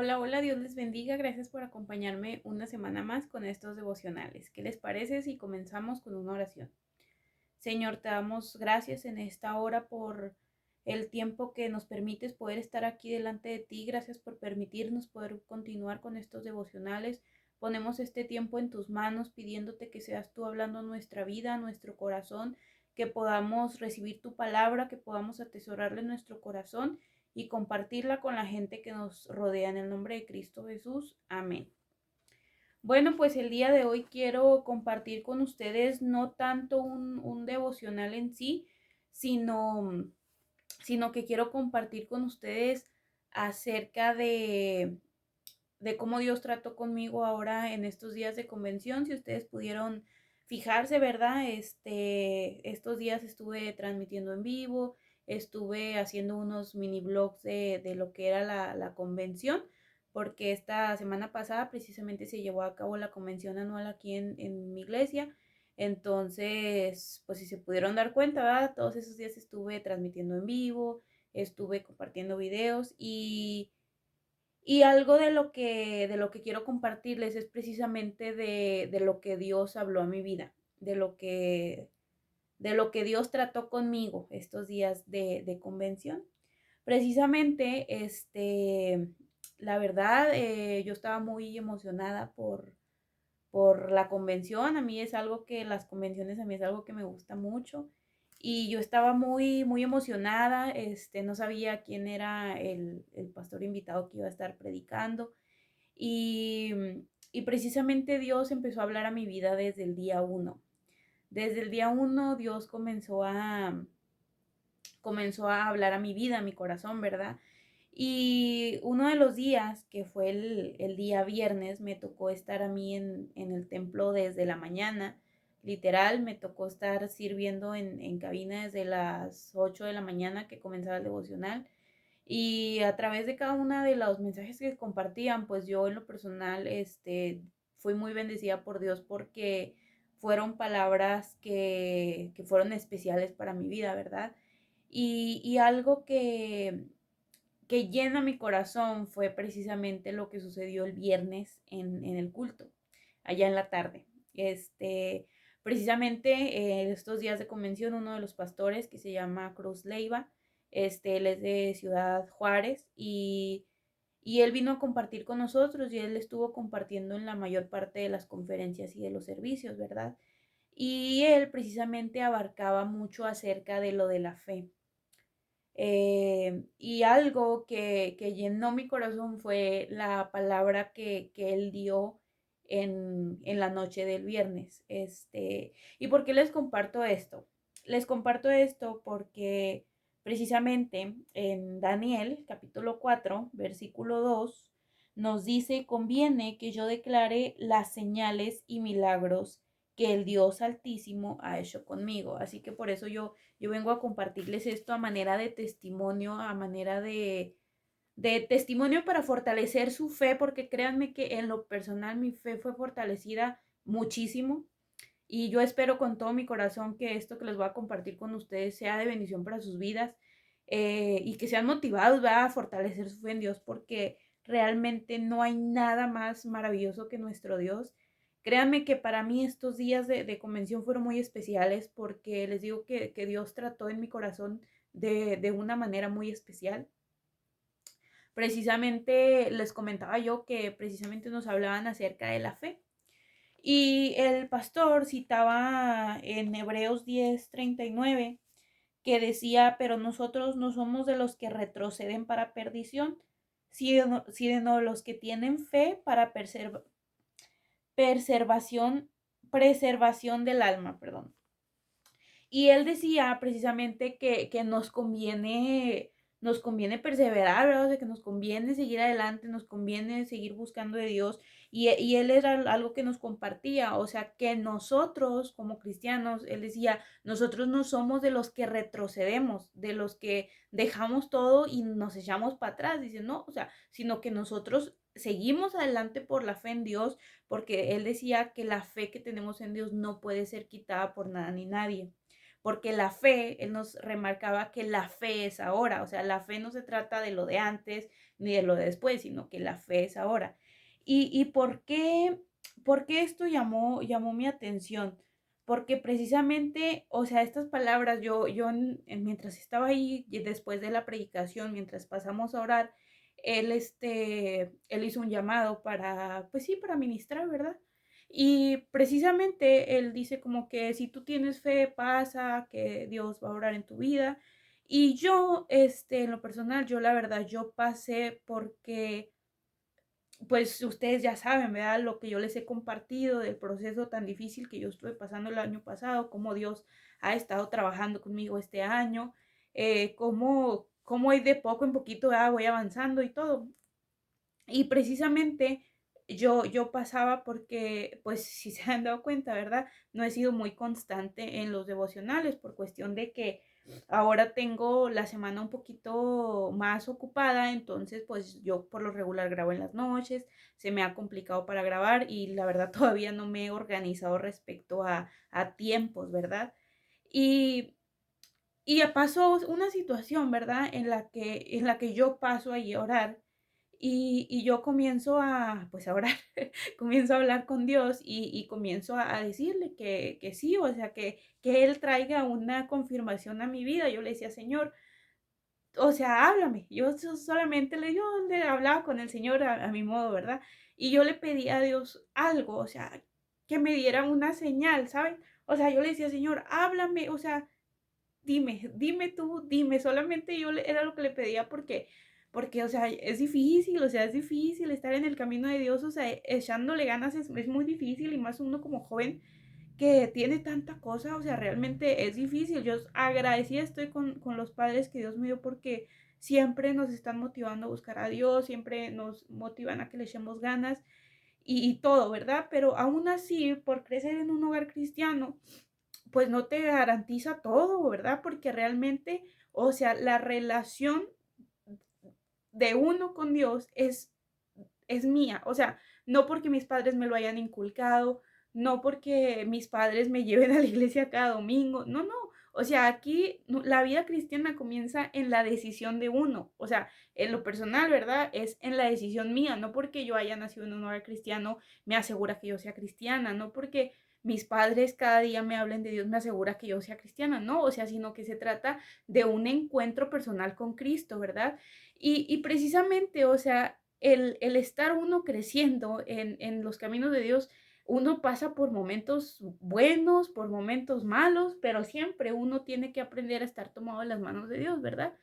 Hola, hola, Dios les bendiga. Gracias por acompañarme una semana más con estos devocionales. ¿Qué les parece si comenzamos con una oración? Señor, te damos gracias en esta hora por el tiempo que nos permites poder estar aquí delante de ti. Gracias por permitirnos poder continuar con estos devocionales. Ponemos este tiempo en tus manos pidiéndote que seas tú hablando a nuestra vida, a nuestro corazón, que podamos recibir tu palabra, que podamos atesorarla en nuestro corazón y compartirla con la gente que nos rodea en el nombre de Cristo Jesús. Amén. Bueno, pues el día de hoy quiero compartir con ustedes no tanto un devocional en sí, sino, sino que quiero compartir con ustedes acerca de cómo Dios trató conmigo ahora en estos días de convención. Si ustedes pudieron fijarse, ¿verdad? Estos días estuve transmitiendo en vivo, estuve haciendo unos mini blogs de lo que era la convención, porque esta semana pasada precisamente se llevó a cabo la convención anual aquí en mi iglesia. Entonces, pues si se pudieron dar cuenta, ¿verdad? Todos esos días estuve transmitiendo en vivo, estuve compartiendo videos y algo de lo que quiero compartirles es precisamente de lo que Dios habló a mi vida, de lo que Dios trató conmigo estos días de convención. Precisamente, la verdad, yo estaba muy emocionada por la convención. A mí es algo que las convenciones a mí es algo que me gusta mucho. Y yo estaba muy, muy emocionada, no sabía quién era el pastor invitado que iba a estar predicando. Y, y precisamente Dios empezó a hablar a mi vida desde el día uno. Desde el día uno Dios comenzó a hablar a mi vida, a mi corazón, ¿verdad? Y uno de los días, que fue el día viernes, me tocó estar a mí en el templo desde la mañana. Literal, me tocó estar sirviendo en cabina desde las 8 de la mañana que comenzaba el devocional. Y a través de cada uno de los mensajes que compartían, pues yo en lo personal, fui muy bendecida por Dios porque fueron palabras que fueron especiales para mi vida, ¿verdad? Y algo que llena mi corazón fue precisamente lo que sucedió el viernes en el culto, allá en la tarde. Precisamente estos días de convención, uno de los pastores que se llama Cruz Leiva, él es de Ciudad Juárez y él vino a compartir con nosotros y él estuvo compartiendo en la mayor parte de las conferencias y de los servicios, ¿verdad? Y él precisamente abarcaba mucho acerca de lo de la fe. Y algo que llenó mi corazón fue la palabra que él dio en la noche del viernes. ¿Y por qué les comparto esto? Les comparto esto porque precisamente en Daniel capítulo 4 versículo 2 nos dice, conviene que yo declare las señales y milagros que el Dios Altísimo ha hecho conmigo. Así que por eso yo vengo a compartirles esto a manera de testimonio, a manera de testimonio para fortalecer su fe, porque créanme que en lo personal mi fe fue fortalecida muchísimo y yo espero con todo mi corazón que esto que les voy a compartir con ustedes sea de bendición para sus vidas, y que sean motivados, ¿verdad?, a fortalecer su fe en Dios, porque realmente no hay nada más maravilloso que nuestro Dios. Créanme que para mí estos días de convención fueron muy especiales porque les digo que Dios trató en mi corazón de una manera muy especial. Precisamente les comentaba yo que precisamente nos hablaban acerca de la fe. Y el pastor citaba en Hebreos 10:39 que decía, pero nosotros no somos de los que retroceden para perdición, sino de los que tienen fe para preservación, preservación del alma, perdón. Y él decía precisamente que nos conviene perseverar, ¿verdad? O sea, que nos conviene seguir adelante, nos conviene seguir buscando de Dios. Y él era algo que nos compartía, o sea, que nosotros como cristianos, él decía, nosotros no somos de los que retrocedemos, de los que dejamos todo y nos echamos para atrás, dice, no, o sea, sino que nosotros seguimos adelante por la fe en Dios, porque él decía que la fe que tenemos en Dios no puede ser quitada por nada ni nadie porque la fe, él nos remarcaba que la fe es ahora, o sea, la fe no se trata de lo de antes ni de lo de después, sino que la fe es ahora. ¿Y por qué esto llamó mi atención? Porque precisamente, o sea, estas palabras, mientras estaba ahí, y después de la predicación, mientras pasamos a orar, él hizo un llamado para, pues sí, para ministrar, ¿verdad? Y precisamente él dice como que si tú tienes fe, pasa, que Dios va a orar en tu vida. Y yo, en lo personal, yo la verdad, yo pasé porque pues ustedes ya saben, ¿verdad? Lo que yo les he compartido del proceso tan difícil que yo estuve pasando el año pasado, cómo Dios ha estado trabajando conmigo este año, cómo de poco en poquito voy avanzando y todo. Y precisamente yo pasaba porque, pues si se han dado cuenta, ¿verdad? No he sido muy constante en los devocionales por cuestión de que ahora tengo la semana un poquito más ocupada, entonces pues yo por lo regular grabo en las noches, se me ha complicado para grabar y la verdad todavía no me he organizado respecto a tiempos, ¿verdad? Y, y pasó una situación, ¿verdad? En la que yo paso ahí a orar y yo comienzo pues a orar, comienzo a hablar con Dios y comienzo a decirle que sí, o sea, que Él traiga una confirmación a mi vida. Yo le decía, Señor, o sea, háblame. Solamente yo le hablaba con el Señor a mi modo, ¿verdad? Y yo le pedía a Dios algo, o sea, que me diera una señal, ¿saben? O sea, yo le decía, Señor, háblame, o sea, dime tú, dime, solamente era lo que le pedía porque, o sea, es difícil estar en el camino de Dios, o sea, echándole ganas es muy difícil y más uno como joven que tiene tanta cosa, o sea, realmente es difícil. Yo agradecida estoy con los padres que Dios me dio porque siempre nos están motivando a buscar a Dios, siempre nos motivan a que le echemos ganas y todo, ¿verdad? Pero aún así, por crecer en un hogar cristiano, pues no te garantiza todo, ¿verdad? Porque realmente, o sea, la relación de uno con Dios es mía, o sea, no porque mis padres me lo hayan inculcado, no porque mis padres me lleven a la iglesia cada domingo, no, no, o sea, aquí la vida cristiana comienza en la decisión de uno, o sea, en lo personal, ¿verdad? Es en la decisión mía, no porque yo haya nacido en un hogar cristiano me asegura que yo sea cristiana, no porque mis padres cada día me hablen de Dios me asegura que yo sea cristiana, no, o sea, sino que se trata de un encuentro personal con Cristo, ¿verdad? Y precisamente, o sea, el estar uno creciendo en los caminos de Dios, uno pasa por momentos buenos, por momentos malos, pero siempre uno tiene que aprender a estar tomado en las manos de Dios, ¿verdad?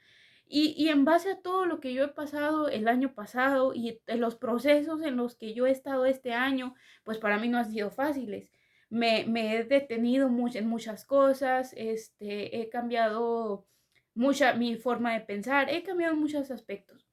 Y en base a todo lo que yo he pasado el año pasado y en los procesos en los que yo he estado este año, pues para mí no han sido fáciles. Me he detenido en muchas cosas, he cambiado mi forma de pensar, he cambiado en muchos aspectos.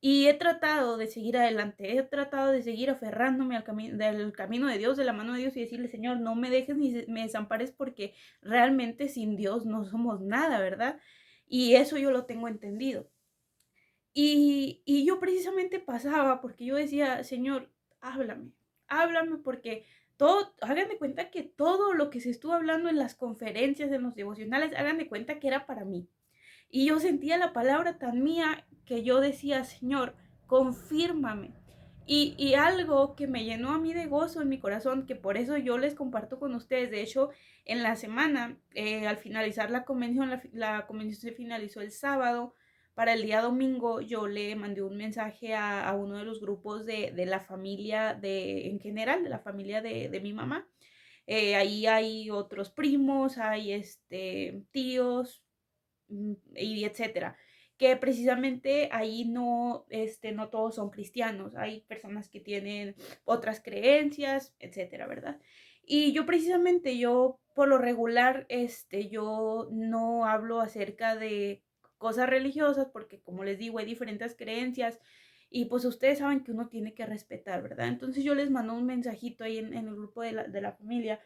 Y he tratado de seguir adelante, he tratado de seguir aferrándome del camino de Dios, de la mano de Dios y decirle, Señor, no me dejes ni me desampares porque realmente sin Dios no somos nada, ¿verdad? Y eso yo lo tengo entendido. Y yo precisamente pasaba porque yo decía, Señor, háblame, háblame porque hagan de cuenta que todo lo que se estuvo hablando en las conferencias, en los devocionales, hagan de cuenta que era para mí. Y yo sentía la palabra tan mía que yo decía, Señor, confírmame. Y algo que me llenó a mí de gozo en mi corazón, que por eso yo les comparto con ustedes. De hecho, en la semana, al finalizar la convención se finalizó el sábado. Para el día domingo yo le mandé un mensaje a uno de los grupos de la familia, en general, de la familia de mi mamá. Ahí hay otros primos, hay tíos, y etcétera, que precisamente ahí no todos son cristianos, hay personas que tienen otras creencias, etcétera, ¿verdad? Y yo por lo regular, yo no hablo acerca de cosas religiosas porque como les digo, hay diferentes creencias y pues ustedes saben que uno tiene que respetar, ¿verdad? Entonces yo les mando un mensajito ahí en el grupo de la familia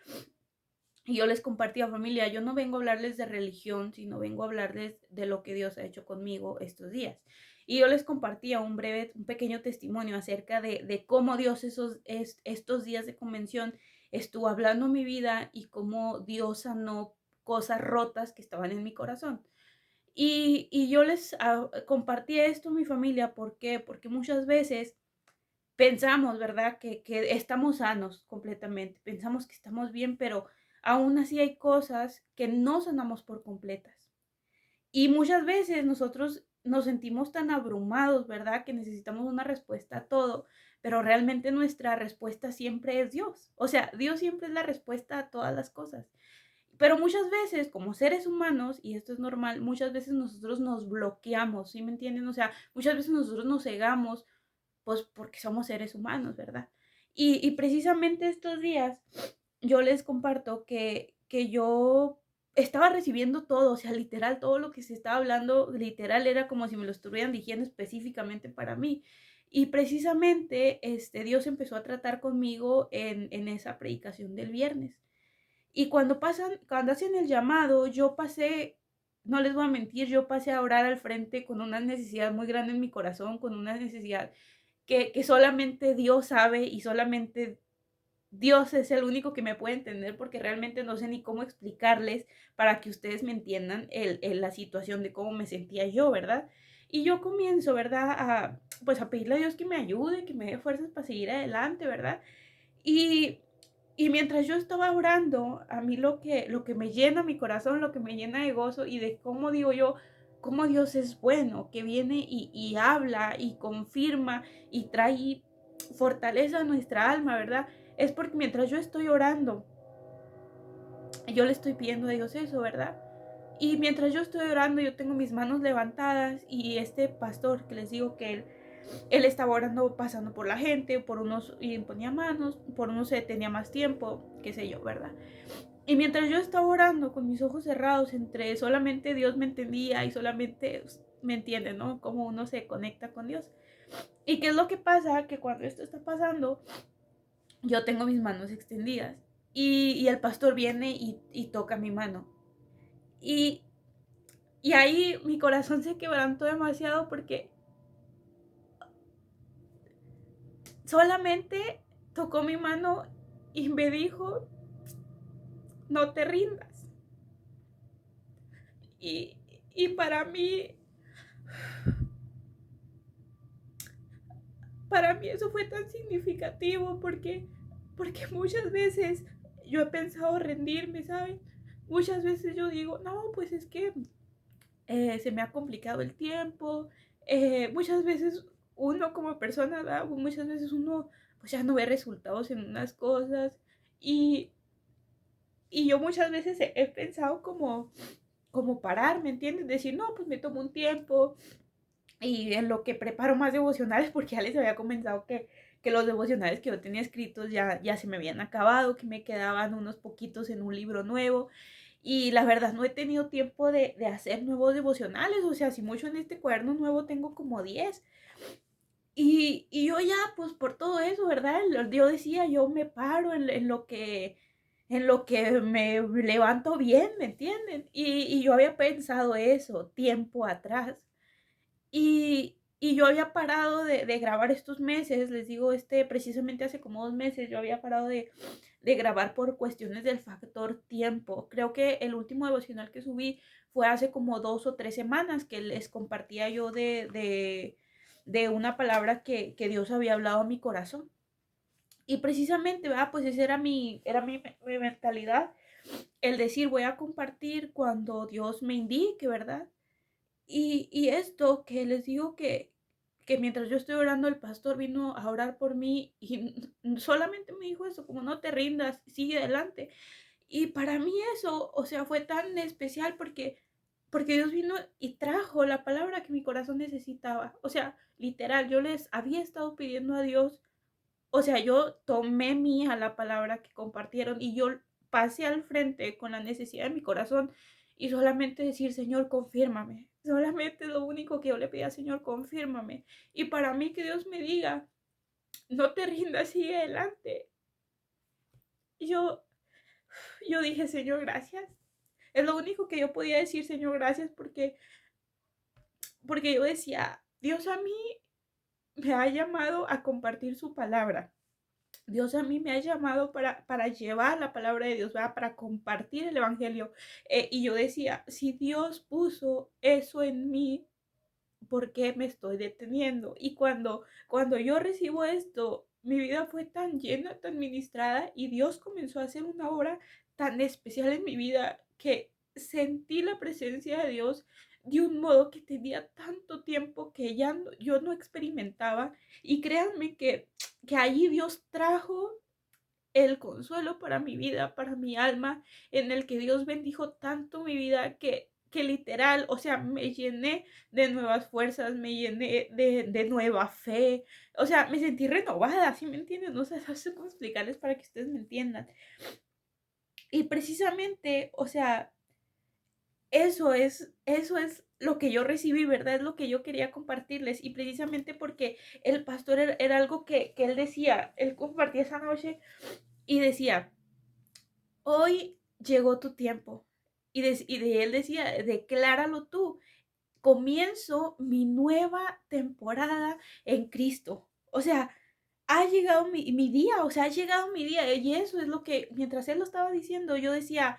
y yo les compartí a familia, yo no vengo a hablarles de religión, sino vengo a hablarles de lo que Dios ha hecho conmigo estos días. Y yo les compartía un pequeño testimonio acerca de cómo Dios estos días de convención estuvo hablando mi vida y cómo Dios sanó cosas rotas que estaban en mi corazón. Y yo les compartí esto a mi familia, ¿por qué? Porque muchas veces pensamos, ¿verdad? Que estamos sanos completamente, pensamos que estamos bien, pero aún así hay cosas que no sanamos por completas. Y muchas veces nosotros nos sentimos tan abrumados, ¿verdad? Que necesitamos una respuesta a todo, pero realmente nuestra respuesta siempre es Dios. O sea, Dios siempre es la respuesta a todas las cosas. Pero muchas veces, como seres humanos, y esto es normal, muchas veces nosotros nos bloqueamos, ¿sí me entienden? O sea, muchas veces nosotros nos cegamos, pues porque somos seres humanos, ¿verdad? Y precisamente estos días yo les comparto que yo estaba recibiendo todo, o sea, literal, todo lo que se estaba hablando, literal, era como si me lo estuvieran diciendo específicamente para mí. Y precisamente Dios empezó a tratar conmigo en esa predicación del viernes. Y cuando hacen el llamado, yo pasé, no les voy a mentir, yo pasé a orar al frente con una necesidad muy grande en mi corazón, con una necesidad que solamente Dios sabe y solamente Dios es el único que me puede entender porque realmente no sé ni cómo explicarles para que ustedes me entiendan la situación de cómo me sentía yo, ¿verdad? Y yo comienzo, ¿verdad? Pues a pedirle a Dios que me ayude, que me dé fuerzas para seguir adelante, ¿verdad? Y, y mientras yo estaba orando, a mí lo que me llena mi corazón, lo que me llena de gozo y de cómo digo yo, cómo Dios es bueno, que viene y habla y confirma y trae fortaleza a nuestra alma, ¿verdad? Es porque mientras yo estoy orando, yo le estoy pidiendo a Dios eso, ¿verdad? Y mientras yo estoy orando, yo tengo mis manos levantadas y este pastor que les digo que él estaba orando, pasando por la gente, por unos y ponía manos, por unos se tenía más tiempo, qué sé yo, ¿verdad? Y mientras yo estaba orando con mis ojos cerrados, entre solamente Dios me entendía y solamente me entiende, ¿no? Cómo uno se conecta con Dios. ¿Y qué es lo que pasa? Que cuando esto está pasando, yo tengo mis manos extendidas y el pastor viene y toca mi mano. Y, y ahí mi corazón se quebrantó demasiado porque solamente tocó mi mano y me dijo, no te rindas. Y, y para mí eso fue tan significativo porque muchas veces yo he pensado rendirme, ¿saben? Muchas veces yo digo, no, pues es que se me ha complicado el tiempo. Muchas veces uno como persona, ¿verdad? Muchas veces uno pues ya no ve resultados en unas cosas y, y yo muchas veces he pensado como parar, ¿me entiendes? Decir, no, pues me tomo un tiempo y en lo que preparo más devocionales, porque ya les había comentado que los devocionales que yo tenía escritos ya se me habían acabado, que me quedaban unos poquitos en un libro nuevo. Y la verdad no he tenido tiempo de hacer nuevos devocionales, o sea, si mucho en este cuaderno nuevo tengo como 10. Y yo ya, pues por todo eso, ¿verdad? Yo decía, yo me paro en lo que me levanto bien, ¿me entienden? Y yo había pensado eso tiempo atrás. Y yo había parado de grabar estos meses, les digo, precisamente hace como 2 meses, yo había parado de grabar por cuestiones del factor tiempo. Creo que el último devocional que subí fue hace como 2 o 3 semanas que les compartía yo de una palabra que Dios había hablado a mi corazón. Y precisamente, ¿verdad? Pues esa era mi mentalidad, el decir, voy a compartir cuando Dios me indique, ¿verdad? Y esto que les digo que mientras yo estoy orando, el pastor vino a orar por mí y solamente me dijo eso, como no te rindas, sigue adelante. Y para mí eso, o sea, fue tan especial porque Dios vino y trajo la palabra que mi corazón necesitaba. O sea, literal, yo les había estado pidiendo a Dios, o sea, yo tomé mía la palabra que compartieron y yo pasé al frente con la necesidad de mi corazón y solamente decir, Señor, confírmame. Solamente lo único que yo le pedía, Señor, confírmame. Y para mí que Dios me diga, no te rindas, sigue adelante. Y yo dije, Señor, gracias. Es lo único que yo podía decir, Señor, gracias, porque yo decía, Dios a mí me ha llamado a compartir su palabra. Dios a mí me ha llamado para llevar la palabra de Dios, ¿verdad? Para compartir el evangelio. Y yo decía, si Dios puso eso en mí, ¿por qué me estoy deteniendo? Y cuando yo recibo esto, mi vida fue tan llena, tan ministrada, y Dios comenzó a hacer una obra tan especial en mi vida que sentí la presencia de Dios de un modo que tenía tanto tiempo que ya yo no experimentaba. Y créanme que allí Dios trajo el consuelo para mi vida, para mi alma, en el que Dios bendijo tanto mi vida que literal, o sea, me llené de nuevas fuerzas, me llené de nueva fe, o sea, me sentí renovada, ¿sí me entienden? No sé, no sé cómo explicarles para que ustedes me entiendan. Y precisamente, o sea, eso es lo que yo recibí, ¿verdad? Es lo que yo quería compartirles. Y precisamente porque el pastor era algo que él decía, él compartía esa noche y decía, hoy llegó tu tiempo. Y de él decía, decláralo tú. Comienzo mi nueva temporada en Cristo. O sea, ha llegado mi día, o sea, ha llegado mi día. Y eso es lo que, mientras él lo estaba diciendo, yo decía,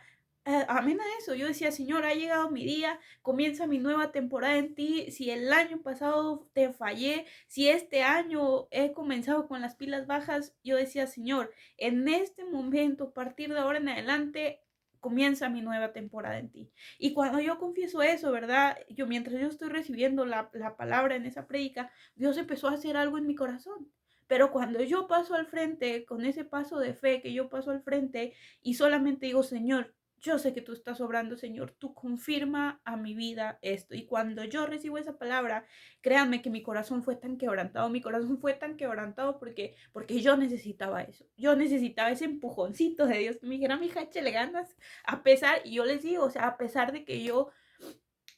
amén a eso. Yo decía, Señor, ha llegado mi día, comienza mi nueva temporada en ti. Si el año pasado te fallé, si este año he comenzado con las pilas bajas, yo decía, Señor, en este momento, a partir de ahora en adelante, comienza mi nueva temporada en ti. Y cuando yo confieso eso, ¿verdad? Mientras yo estoy recibiendo la palabra en esa prédica, Dios empezó a hacer algo en mi corazón. Pero cuando yo paso al frente, con ese paso de fe que yo paso al frente y solamente digo, Señor, yo sé que tú estás obrando, Señor, tú confirma a mi vida esto. Y cuando yo recibo esa palabra, créanme que mi corazón fue tan quebrantado, mi corazón fue tan quebrantado porque yo necesitaba eso. Yo necesitaba ese empujoncito de Dios que me dijera, mija, échale ganas. A pesar, y yo les digo, o sea, a pesar de que yo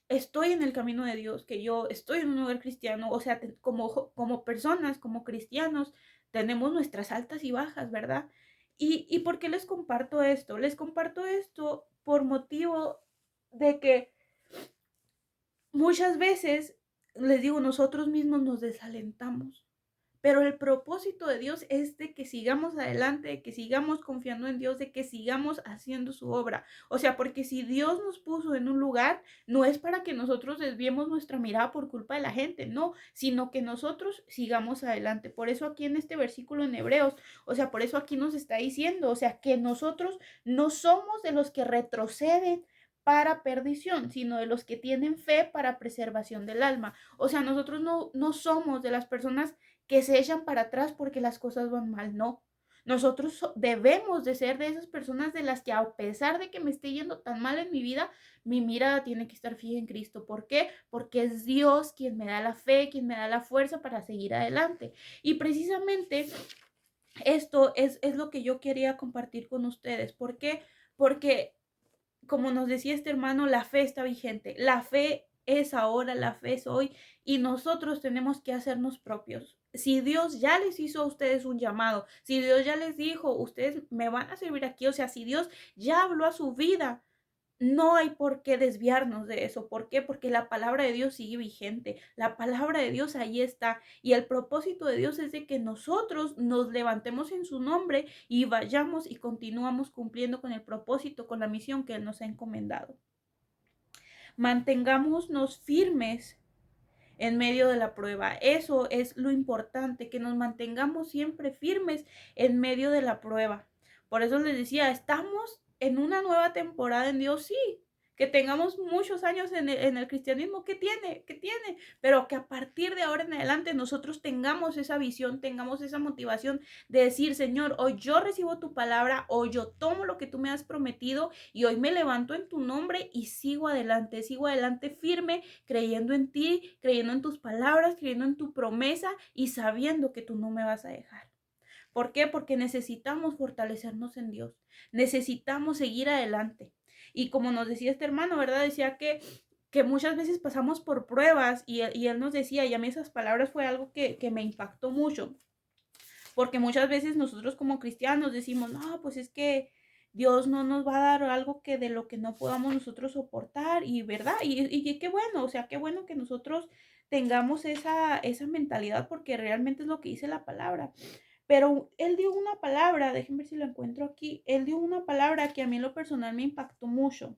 estoy en el camino de Dios, que yo estoy en un lugar cristiano, o sea, como personas, como cristianos, tenemos nuestras altas y bajas, ¿verdad? ¿Y por qué les comparto esto? Les comparto esto por motivo de que muchas veces, les digo, nosotros mismos nos desalentamos. Pero el propósito de Dios es de que sigamos adelante, de que sigamos confiando en Dios, de que sigamos haciendo su obra. O sea, porque si Dios nos puso en un lugar, no es para que nosotros desviemos nuestra mirada por culpa de la gente, no, sino que nosotros sigamos adelante. Por eso aquí en este versículo en Hebreos, o sea, por eso aquí nos está diciendo, o sea, que nosotros no somos de los que retroceden para perdición, sino de los que tienen fe para preservación del alma. O sea, nosotros no somos de las personas que se echan para atrás porque las cosas van mal, no. Nosotros debemos de ser de esas personas de las que a pesar de que me esté yendo tan mal en mi vida, mi mirada tiene que estar fija en Cristo. ¿Por qué? Porque es Dios quien me da la fe, quien me da la fuerza para seguir adelante. Y precisamente esto es lo que yo quería compartir con ustedes. ¿Por qué? Porque como nos decía este hermano, la fe está vigente. La fe es ahora, la fe es hoy y nosotros tenemos que hacernos propios. Si Dios ya les hizo a ustedes un llamado, si Dios ya les dijo, ustedes me van a servir aquí, o sea, si Dios ya habló a su vida, no hay por qué desviarnos de eso. ¿Por qué? Porque la palabra de Dios sigue vigente. La palabra de Dios ahí está. Y el propósito de Dios es de que nosotros nos levantemos en su nombre y vayamos y continuamos cumpliendo con el propósito, con la misión que Él nos ha encomendado. Mantengámonos firmes en medio de la prueba. Eso es lo importante, que nos mantengamos siempre firmes en medio de la prueba. Por eso les decía, estamos en una nueva temporada en Dios, sí. Que tengamos muchos años en el cristianismo, ¿qué tiene? ¿Qué tiene? Pero que a partir de ahora en adelante nosotros tengamos esa visión, tengamos esa motivación de decir, Señor, hoy yo recibo tu palabra, hoy yo tomo lo que tú me has prometido y hoy me levanto en tu nombre y sigo adelante firme, creyendo en ti, creyendo en tus palabras, creyendo en tu promesa y sabiendo que tú no me vas a dejar. ¿Por qué? Porque necesitamos fortalecernos en Dios, necesitamos seguir adelante. Y como nos decía este hermano, ¿verdad? Decía que muchas veces pasamos por pruebas y él nos decía, y a mí esas palabras fue algo que me impactó mucho, porque muchas veces nosotros como cristianos decimos, no, pues es que Dios no nos va a dar algo que de lo que no podamos nosotros soportar, y verdad, y qué bueno, o sea, qué bueno que nosotros tengamos esa mentalidad, porque realmente es lo que dice la palabra. Pero él dio una palabra, déjenme ver si lo encuentro aquí, él dio una palabra que a mí en lo personal me impactó mucho.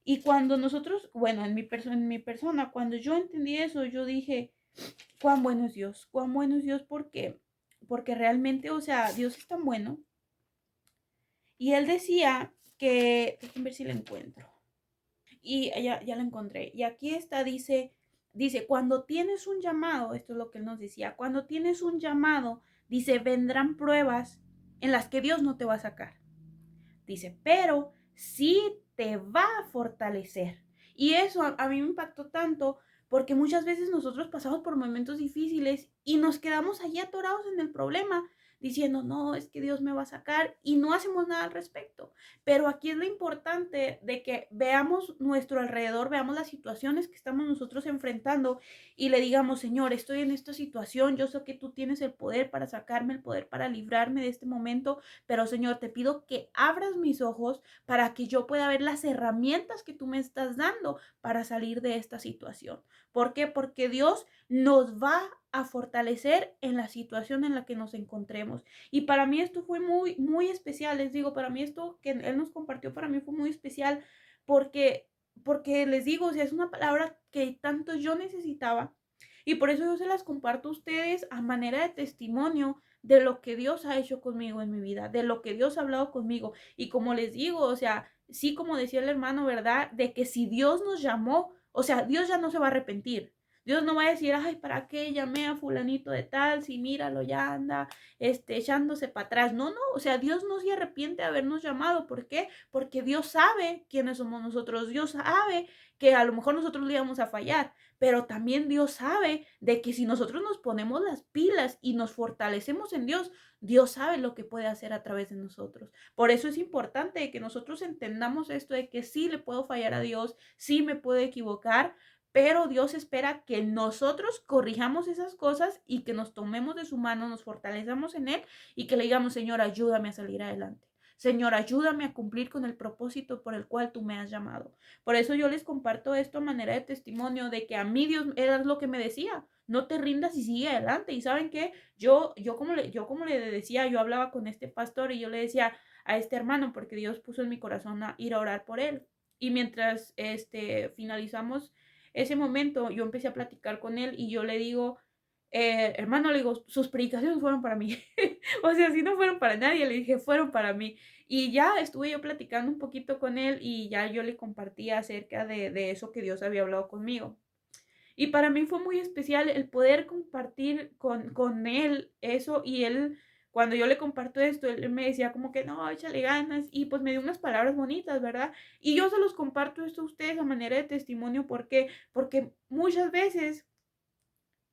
Y cuando nosotros, bueno, en mi persona, cuando yo entendí eso, yo dije, cuán bueno es Dios, porque realmente, o sea, Dios es tan bueno. Y él decía que, déjenme ver si lo encuentro. Y ya la encontré. Y aquí está, dice, cuando tienes un llamado, esto es lo que él nos decía, cuando tienes un llamado, dice, vendrán pruebas en las que Dios no te va a sacar. Dice, pero sí te va a fortalecer. Y eso a mí me impactó tanto porque muchas veces nosotros pasamos por momentos difíciles y nos quedamos allí atorados en el problema diciendo, no, es que Dios me va a sacar y no hacemos nada al respecto. Pero aquí es lo importante de que veamos nuestro alrededor, veamos las situaciones que estamos nosotros enfrentando y le digamos, Señor, estoy en esta situación, yo sé que tú tienes el poder para sacarme, el poder para librarme de este momento, pero Señor, te pido que abras mis ojos para que yo pueda ver las herramientas que tú me estás dando para salir de esta situación. ¿Por qué? Porque Dios nos va a fortalecer en la situación en la que nos encontremos. Y para mí esto fue muy, muy especial. Les digo, para mí esto que Él nos compartió, para mí fue muy especial porque les digo, o sea, es una palabra que tanto yo necesitaba. Y por eso yo se las comparto a ustedes a manera de testimonio de lo que Dios ha hecho conmigo en mi vida, de lo que Dios ha hablado conmigo. Y como les digo, o sea, sí, como decía el hermano, ¿verdad? De que si Dios nos llamó, o sea, Dios ya no se va a arrepentir. Dios no va a decir, ay, ¿para qué llamé a fulanito de tal? Si míralo, ya anda, echándose para atrás. No, no, o sea, Dios no se arrepiente de habernos llamado. ¿Por qué? Porque Dios sabe quiénes somos nosotros. Dios sabe que a lo mejor nosotros le íbamos a fallar, pero también Dios sabe de que si nosotros nos ponemos las pilas y nos fortalecemos en Dios, Dios sabe lo que puede hacer a través de nosotros. Por eso es importante que nosotros entendamos esto de que sí le puedo fallar a Dios, sí me puedo equivocar, pero Dios espera que nosotros corrijamos esas cosas y que nos tomemos de su mano, nos fortalecamos en Él y que le digamos, Señor, ayúdame a salir adelante. Señor, ayúdame a cumplir con el propósito por el cual tú me has llamado. Por eso yo les comparto esto a manera de testimonio de que a mí Dios era lo que me decía. No te rindas y sigue adelante. Y saben qué, yo como le decía, yo hablaba con este pastor y yo le decía a este hermano, porque Dios puso en mi corazón a ir a orar por él. Y mientras finalizamos ese momento, yo empecé a platicar con él y yo le digo, hermano, le digo, sus predicaciones fueron para mí. O sea, si no fueron para nadie, le dije, fueron para mí. Y ya estuve yo platicando un poquito con él y ya yo le compartía acerca de eso que Dios había hablado conmigo. Y para mí fue muy especial el poder compartir con él eso y él, cuando yo le comparto esto, él me decía como que no, échale ganas y pues me dio unas palabras bonitas, ¿verdad? Y yo se los comparto esto a ustedes a manera de testimonio porque muchas veces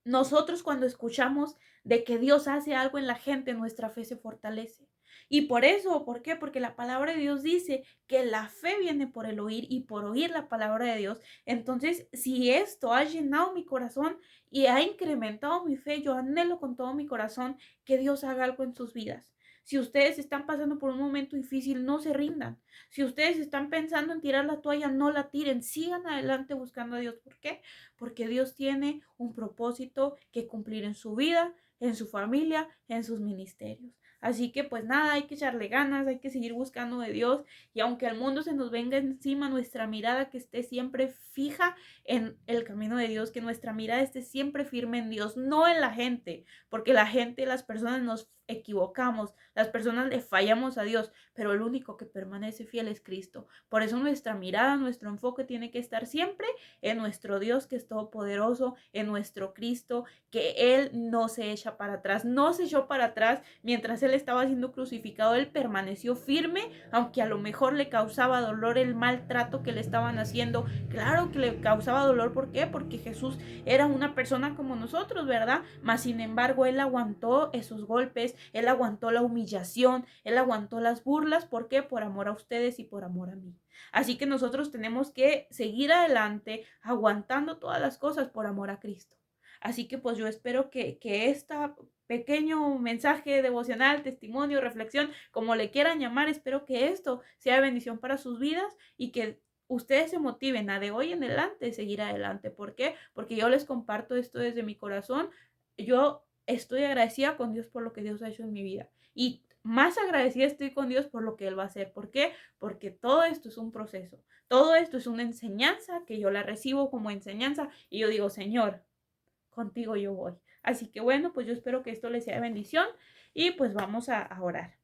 nosotros cuando escuchamos de que Dios hace algo en la gente, nuestra fe se fortalece. Y por eso, ¿por qué? Porque la palabra de Dios dice que la fe viene por el oír y por oír la palabra de Dios. Entonces, si esto ha llenado mi corazón y ha incrementado mi fe, yo anhelo con todo mi corazón que Dios haga algo en sus vidas. Si ustedes están pasando por un momento difícil, no se rindan. Si ustedes están pensando en tirar la toalla, no la tiren. Sigan adelante buscando a Dios. ¿Por qué? Porque Dios tiene un propósito que cumplir en su vida, en su familia, en sus ministerios. Así que pues nada, hay que echarle ganas, hay que seguir buscando de Dios y aunque el mundo se nos venga encima, nuestra mirada que esté siempre fija en el camino de Dios, que nuestra mirada esté siempre firme en Dios, no en la gente, porque la gente, las personas nos equivocamos, las personas le fallamos a Dios, pero el único que permanece fiel es Cristo. Por eso nuestra mirada, nuestro enfoque tiene que estar siempre en nuestro Dios que es todopoderoso, en nuestro Cristo, que Él no se echa para atrás, no se echó para atrás mientras Él estaba siendo crucificado, Él permaneció firme, aunque a lo mejor le causaba dolor el maltrato que le estaban haciendo. Claro que le causaba dolor, ¿por qué? Porque Jesús era una persona como nosotros, ¿verdad? Mas sin embargo, Él aguantó esos golpes, Él aguantó la humillación, Él aguantó las burlas, ¿por qué? Por amor a ustedes y por amor a mí. Así que nosotros tenemos que seguir adelante aguantando todas las cosas por amor a Cristo. Así que pues yo espero que este pequeño mensaje devocional, testimonio, reflexión, como le quieran llamar, espero que esto sea bendición para sus vidas y que ustedes se motiven a de hoy en adelante seguir adelante. ¿Por qué? Porque yo les comparto esto desde mi corazón. Yo estoy agradecida con Dios por lo que Dios ha hecho en mi vida. Y más agradecida estoy con Dios por lo que Él va a hacer. ¿Por qué? Porque todo esto es un proceso. Todo esto es una enseñanza que yo la recibo como enseñanza y yo digo, Señor, contigo yo voy. Así que bueno, pues yo espero que esto les sea de bendición y pues vamos a orar.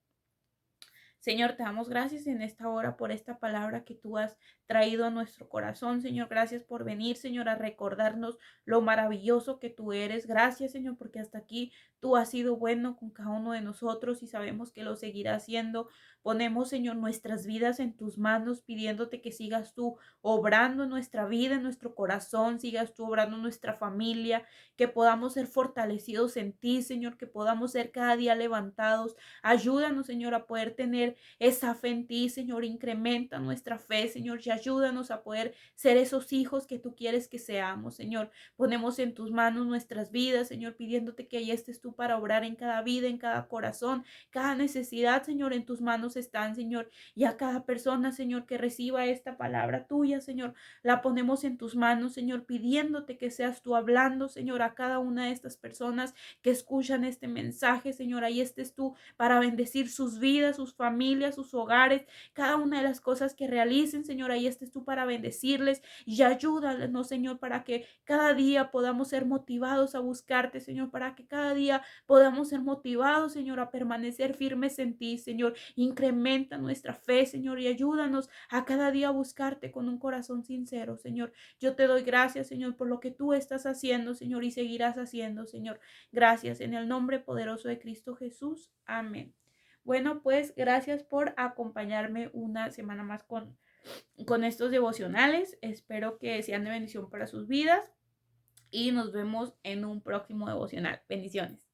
Señor, te damos gracias en esta hora por esta palabra que tú has traído a nuestro corazón. Señor, gracias por venir, Señor, a recordarnos lo maravilloso que tú eres. Gracias, Señor, porque hasta aquí tú has sido bueno con cada uno de nosotros y sabemos que lo seguirás haciendo. Ponemos, Señor, nuestras vidas en tus manos, pidiéndote que sigas tú obrando en nuestra vida, en nuestro corazón, sigas tú obrando en nuestra familia, que podamos ser fortalecidos en ti, Señor, que podamos ser cada día levantados. Ayúdanos, Señor, a poder tener esa fe en ti, Señor. Incrementa nuestra fe, Señor, y ayúdanos a poder ser esos hijos que tú quieres que seamos, Señor. Ponemos en tus manos nuestras vidas, Señor, pidiéndote que ahí estés tú para obrar en cada vida, en cada corazón, cada necesidad, Señor, en tus manos están, Señor. Y a cada persona, Señor, que reciba esta palabra tuya, Señor, la ponemos en tus manos, Señor, pidiéndote que seas tú hablando, Señor, a cada una de estas personas que escuchan este mensaje, Señor. Ahí estés tú para bendecir sus vidas, sus familias, sus hogares, cada una de las cosas que realicen, Señor. Ahí estés tú para bendecirles y ayúdanos, Señor, para que cada día podamos ser motivados a buscarte, Señor, para que cada día podamos ser motivados, Señor, a permanecer firmes en ti, Señor. Incrementa nuestra fe, Señor, y ayúdanos a cada día buscarte con un corazón sincero, Señor. Yo te doy gracias, Señor, por lo que tú estás haciendo, Señor, y seguirás haciendo, Señor. Gracias en el nombre poderoso de Cristo Jesús. Amén. Bueno, pues gracias por acompañarme una semana más con estos devocionales. Espero que sean de bendición para sus vidas y nos vemos en un próximo devocional. Bendiciones.